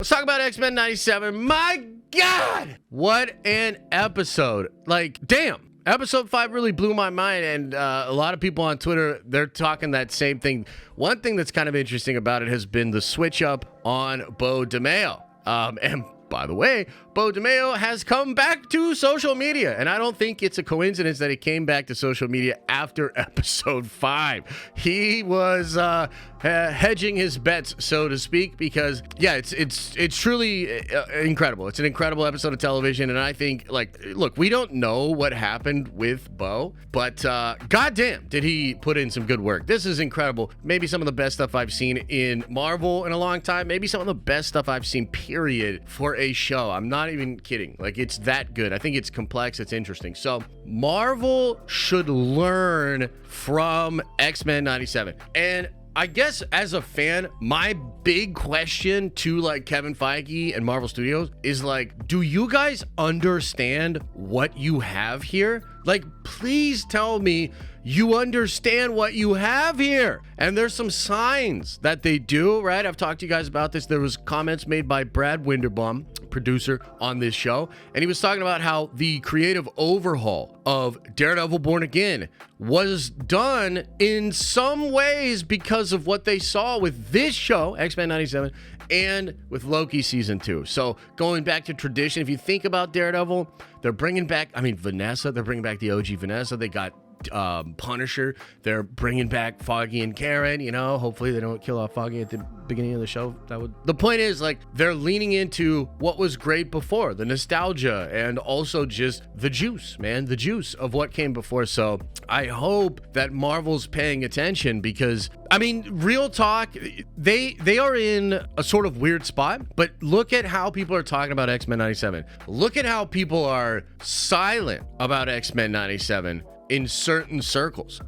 Let's talk about X-Men 97. My God! What an episode. Like, damn. Episode 5 really blew my mind, and a lot of people on Twitter, they're talking that same thing. One thing that's kind of interesting about it has been the switch up on Beau DeMayo. And by the way, Beau DeMayo has come back to social media, and I don't think it's a coincidence that he came back to social media after episode 5. He was hedging his bets, so to speak, because yeah, it's truly incredible. It's an incredible episode of television, and I think, like, look, we don't know what happened with Beau, but goddamn, did he put in some good work. This is incredible. Maybe some of the best stuff I've seen in Marvel in a long time. Maybe some of the best stuff I've seen, period, for a show. I'm not even kidding. Like, it's that good. I think it's complex. It's interesting. So Marvel should learn from X-Men 97. And I guess as a fan, my big question to like Kevin Feige and Marvel Studios is like, do you guys understand what you have here? Like, please tell me you understand what you have here. And there's some signs that they do, right? I've talked to you guys about this. There was comments made by Brad Winderbaum, producer on this show, and he was talking about how the creative overhaul of Daredevil Born Again was done in some ways because of what they saw with this show, X-Men 97, and with Loki season 2. So going back to tradition, if you think about Daredevil, they're bringing back, Vanessa, they're bringing back the OG Vanessa. They got Punisher, they're bringing back Foggy and Karen, you know, hopefully they don't kill off Foggy at the beginning of the show. The point is, like, they're leaning into what was great before, the nostalgia, and also just the juice, man, the juice of what came before. So I hope that Marvel's paying attention, because real talk, they are in a sort of weird spot, but look at how people are talking about X-Men 97. Look at how people are silent about X-Men 97 in certain circles.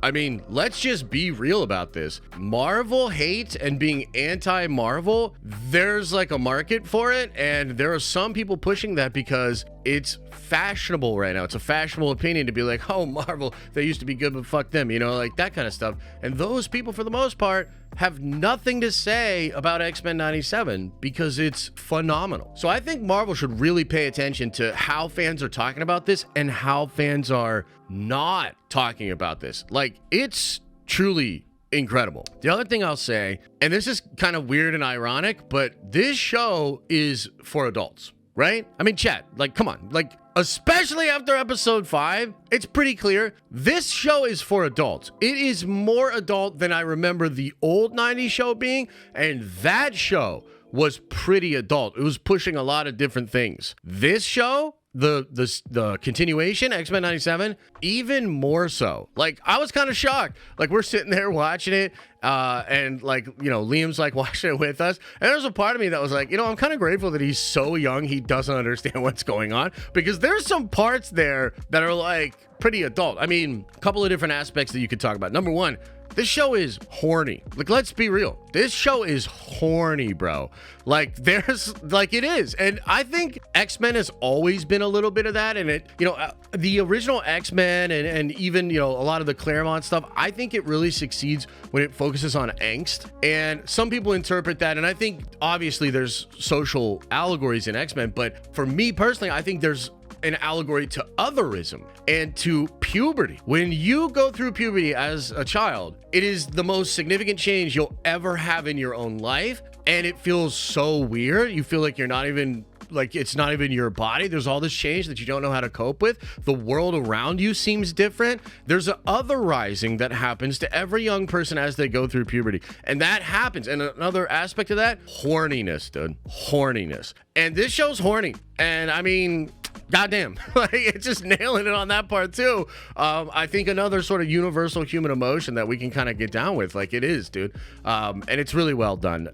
Let's just be real about this. Marvel hate and being anti-Marvel, there's like a market for it, and there are some people pushing that because it's fashionable right now. It's a fashionable opinion to be like, oh, Marvel, they used to be good, but fuck them, you know, like that kind of stuff. And those people, for the most part, have nothing to say about X-Men 97 because it's phenomenal. So I think Marvel should really pay attention to how fans are talking about this and how fans are not talking about this. Like, it's truly incredible. The other thing I'll say, and this is kind of weird and ironic, but this show is for adults, right? Chat, like, come on, like, especially after episode 5, it's pretty clear this show is for adults. It is more adult than I remember the old 90s show being, and that show was pretty adult. It was pushing a lot of different things. This show, the continuation, X-Men 97, even more so. Like, I was kind of shocked. Like, we're sitting there watching it, and like, you know, Liam's like watching it with us, and there's a part of me that was like, you know, I'm kind of grateful that he's so young he doesn't understand what's going on, because there's some parts there that are like pretty adult. A couple of different aspects that you could talk about. Number one, this show is horny. Like, let's be real. This show is horny, bro. Like, it is. And I think X-Men has always been a little bit of that. And it, you know, the original X-Men and even, you know, a lot of the Claremont stuff, I think it really succeeds when it focuses on angst. And some people interpret that. And I think obviously there's social allegories in X-Men. But for me personally, I think there's an allegory to otherism and to puberty. When you go through puberty as a child, it is the most significant change you'll ever have in your own life, and it feels so weird. You feel like you're not even, like, it's not even your body. There's all this change that you don't know how to cope with. The world around you seems different. There's an otherizing that happens to every young person as they go through puberty, and that happens. And another aspect of that, horniness, dude. Horniness. And this show's horny. And goddamn, like, it's just nailing it on that part too. I think another sort of universal human emotion that we can kind of get down with, like, it is, dude. And it's really well done.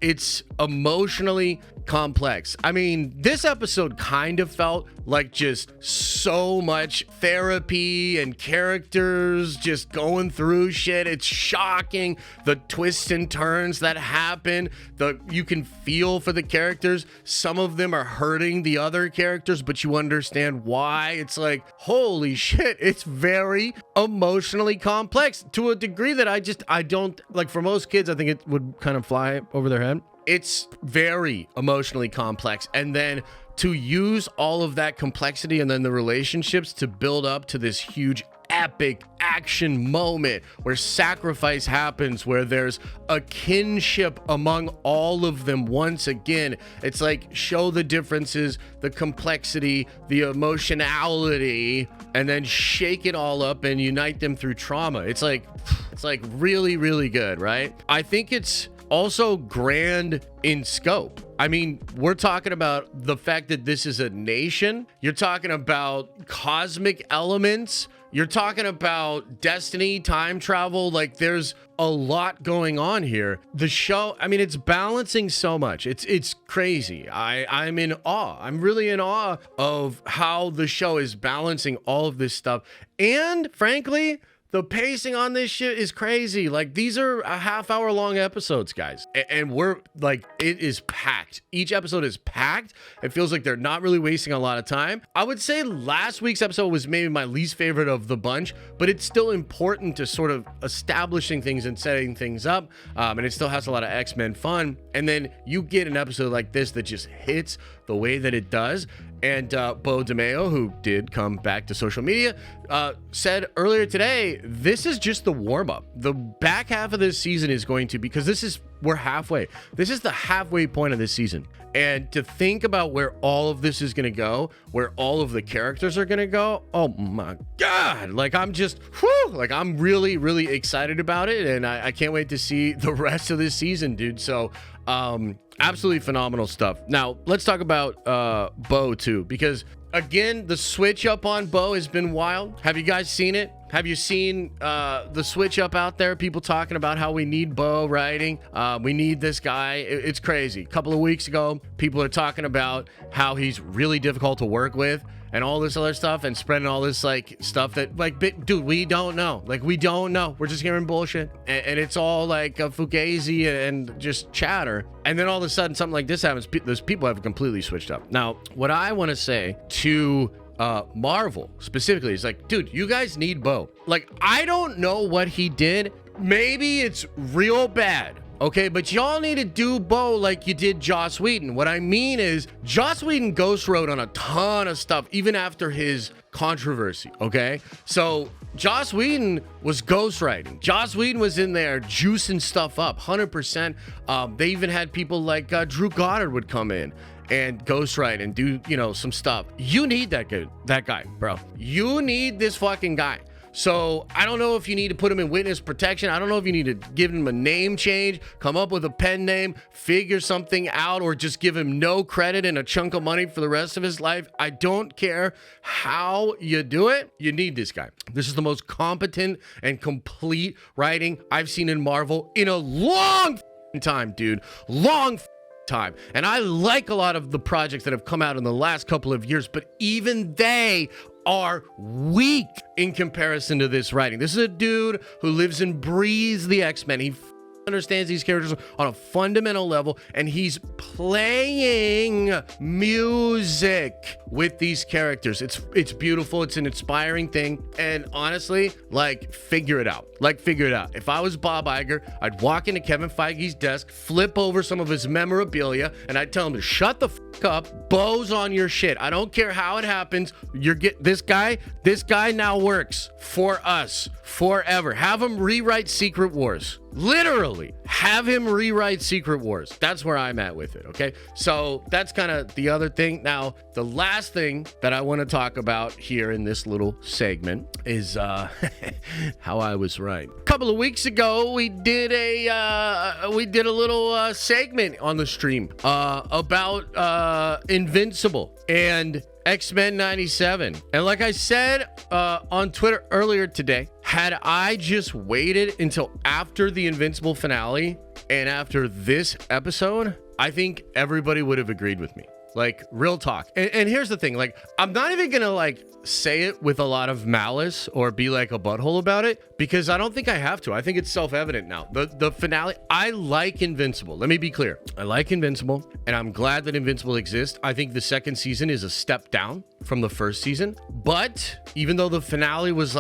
It's emotionally complex. This episode kind of felt like just so much therapy and characters just going through shit. It's shocking, the twists and turns that happen. You can feel for the characters. Some of them are hurting the other characters, but you understand why. It's like, holy shit, it's very emotionally complex to a degree that I don't, like, for most kids, I think it would kind of fly over their head. it's very emotionally complex. And then to use all of that complexity and then the relationships to build up to this huge epic action moment where sacrifice happens, where there's a kinship among all of them once again. It's like, show the differences, the complexity, the emotionality, and then shake it all up and unite them through trauma. It's like really, really good, right? I think it's also grand in scope. I mean, we're talking about the fact that this is a nation. You're talking about cosmic elements. You're talking about destiny, time travel. Like, there's a lot going on here. The show, I mean, it's balancing so much. It's crazy. I'm in awe. I'm really in awe of how the show is balancing all of this stuff. And frankly, the pacing on this shit is crazy. Like, these are a half-hour long episodes, guys. And we're like, it is packed. Each episode is packed. It feels like they're not really wasting a lot of time. I would say last week's episode was maybe my least favorite of the bunch, but it's still important to sort of establishing things and setting things up. And it still has a lot of X-Men fun. And then you get an episode like this that just hits the way that it does. And Bo DeMeo, who did come back to social media, said earlier today, this is just the warm-up. The back half of this season is going to, because we're halfway. This is the halfway point of this season. And to think about where all of this is going to go, where all of the characters are going to go, oh my God. Like, I'm just, like, I'm really, really excited about it. And I can't wait to see the rest of this season, dude. So, absolutely phenomenal stuff. Now, let's talk about Bo too, because again, the switch up on Bo has been wild. Have you guys seen it? Have you seen the switch up out there? People talking about how we need Bo writing. We need this guy. It's crazy. A couple of weeks ago, people are talking about how he's really difficult to work with and all this other stuff, and spreading all this like stuff that, like, dude, we don't know. Like, we don't know. We're just hearing bullshit, and it's all like a fugazi and just chatter. And then all of a sudden, something like this happens. Those people have completely switched up. Now, what I want to say to Marvel specifically is like, dude, you guys need Bo. Like, I don't know what he did. Maybe it's real bad. Okay, but y'all need to do Bo like you did Joss Whedon. What I mean is, Joss Whedon ghost wrote on a ton of stuff, even after his controversy, okay? So Joss Whedon was ghostwriting. Joss Whedon was in there juicing stuff up, 100%. They even had people like Drew Goddard would come in and ghostwrite and do, some stuff. You need that guy, bro. You need this fucking guy. So I don't know if you need to put him in witness protection. I don't know if you need to give him a name change, come up with a pen name, figure something out, or just give him no credit and a chunk of money for the rest of his life. I don't care how you do it. You need this guy. This is the most competent and complete writing I've seen in Marvel in a long time, dude. Long time. And I like a lot of the projects that have come out in the last couple of years, but even they are weak in comparison to this writing. This is a dude who lives and breathes the X-Men. He understands these characters on a fundamental level, and he's playing music with these characters. It's beautiful. It's an inspiring thing. And honestly, figure it out. Figure it out. If I was Bob Iger, I'd walk into Kevin Feige's desk, flip over some of his memorabilia, and I'd tell him to shut the fuck up. Bo's on your shit. I don't care how it happens. This guy now works for us forever. Have him rewrite Secret Wars. Literally, have him rewrite Secret Wars. That's where I'm at with it, okay? So that's kind of the other thing. Now, the last thing that I want to talk about here in this little segment is how I was right. A couple of weeks ago, we did a little segment on the stream about Invincible and X-Men 97. And like I said on Twitter earlier today, had I just waited until after the Invincible finale and after this episode, I think everybody would have agreed with me. Real talk. And here's the thing, I'm not even gonna say it with a lot of malice or be like a butthole about it, because I don't think I have to. I think it's self-evident now. The finale, I like Invincible. Let me be clear. I like Invincible, and I'm glad that Invincible exists. I think the second season is a step down from the first season. But even though the finale was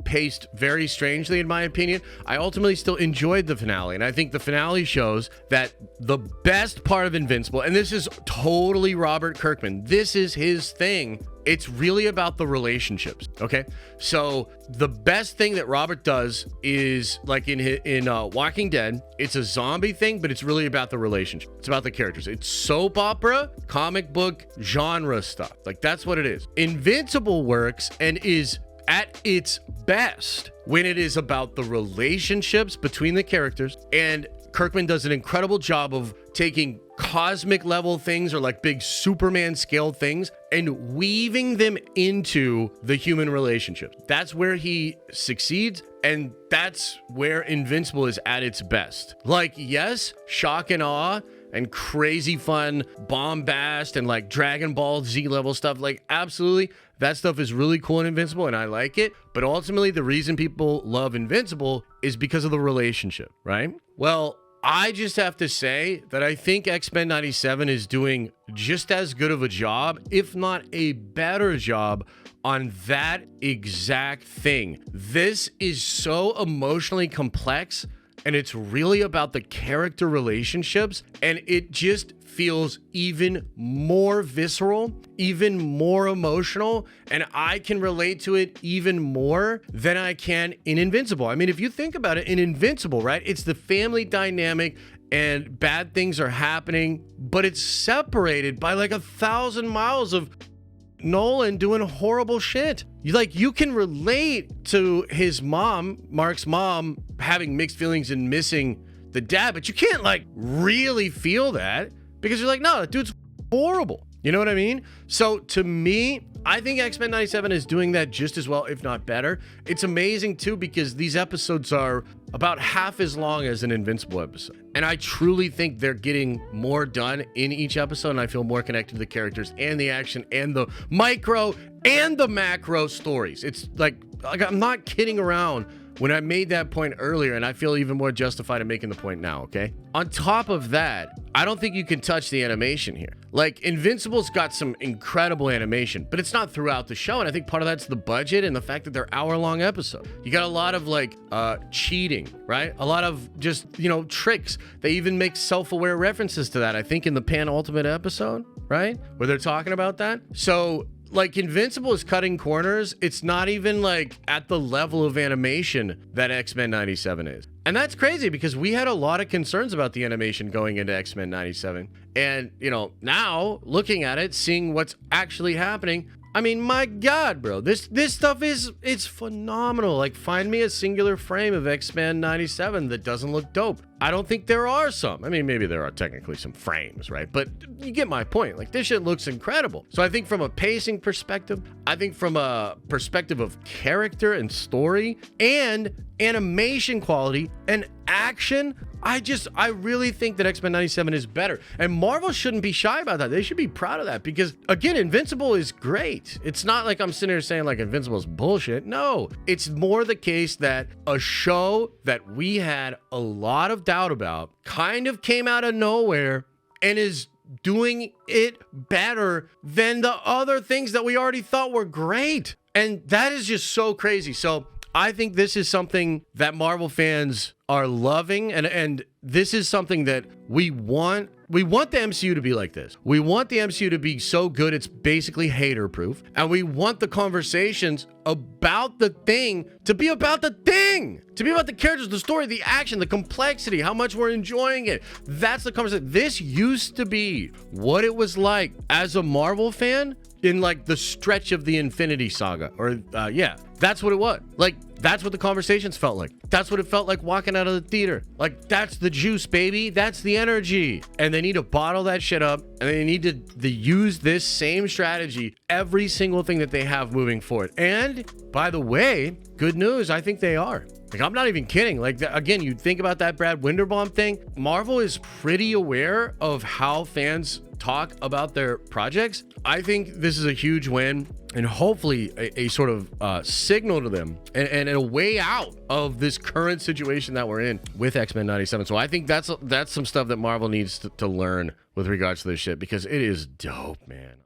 paced very strangely, in my opinion. I ultimately still enjoyed the finale, and I think the finale shows that the best part of Invincible, and this is totally Robert Kirkman, this is his thing. It's really about the relationships, okay? So the best thing that Robert does is, like in Walking Dead, it's a zombie thing, but it's really about the relationship. It's about the characters. It's soap opera, comic book, genre stuff. Like, that's what it is. Invincible works and is at its best when it is about the relationships between the characters, and Kirkman does an incredible job of taking cosmic level things or like big Superman scale things and weaving them into the human relationships. That's where he succeeds, and that's where Invincible is at its best. Like, yes, shock and awe and crazy fun bombast and like Dragon Ball Z level stuff, like absolutely, that stuff is really cool in Invincible and I like it. But ultimately, the reason people love Invincible is because of the relationship, right? Well, I just have to say that I think X-Men 97 is doing just as good of a job, if not a better job, on that exact thing. This is so emotionally complex, and it's really about the character relationships, and it just feels even more visceral, even more emotional, and I can relate to it even more than I can in Invincible. I mean, if you think about it, in Invincible, right, it's the family dynamic and bad things are happening, but it's separated by like 1,000 miles of Nolan doing horrible shit. You can relate to his mom, Mark's mom, having mixed feelings and missing the dad, but you can't like really feel that because you're like, no, that dude's horrible. You know what I mean? So to me, I think X-Men 97 is doing that just as well, if not better. It's amazing too, because these episodes are about half as long as an Invincible episode. And I truly think they're getting more done in each episode, and I feel more connected to the characters and the action and the micro and the macro stories. It's like I'm not kidding around when I made that point earlier, and I feel even more justified in making the point now, okay? On top of that, I don't think you can touch the animation here. Like, Invincible's got some incredible animation, but it's not throughout the show, and I think part of that's the budget and the fact that they're hour-long episodes. You got a lot of, like, cheating, right? A lot of just, tricks. They even make self-aware references to that, I think, in the Pan Ultimate episode, right? Where they're talking about that. So, like, Invincible is cutting corners. It's not even like at the level of animation that X-Men 97 is. And that's crazy because we had a lot of concerns about the animation going into X-Men 97. And, now looking at it, seeing what's actually happening, I mean, my God, bro, this stuff it's phenomenal. Like, find me a singular frame of X-Men 97 that doesn't look dope. I don't think there are some. I mean, maybe there are technically some frames, right? But you get my point. Like, this shit looks incredible. So I think from a pacing perspective, I think from a perspective of character and story and animation quality and action, I really think that X-Men 97 is better. And Marvel shouldn't be shy about that. They should be proud of that because, again, Invincible is great. It's not like I'm sitting here saying like Invincible is bullshit. No, it's more the case that a show that we had a lot of doubt about kind of came out of nowhere and is doing it better than the other things that we already thought were great. And that is just so crazy. So I think this is something that Marvel fans are loving, and this is something that we want. We want the MCU to be like this. We want the MCU to be so good it's basically hater-proof, and we want the conversations about the thing to be about the thing, to be about the characters, the story, the action, the complexity, how much we're enjoying it. That's the conversation. This used to be what it was like as a Marvel fan in like the stretch of the Infinity Saga, or that's what it was. Like, that's what the conversations felt like. That's what it felt like walking out of the theater. Like, that's the juice, baby. That's the energy. And they need to bottle that shit up, and they need to use this same strategy every single thing that they have moving forward. And by the way, good news, I think they are. Like, I'm not even kidding. Like, again, you think about that Brad Winderbaum thing. Marvel is pretty aware of how fans talk about their projects. I think this is a huge win and hopefully a sort of signal to them and a way out of this current situation that we're in with X-Men 97. So I think that's some stuff that Marvel needs to learn with regards to this shit, because it is dope, man.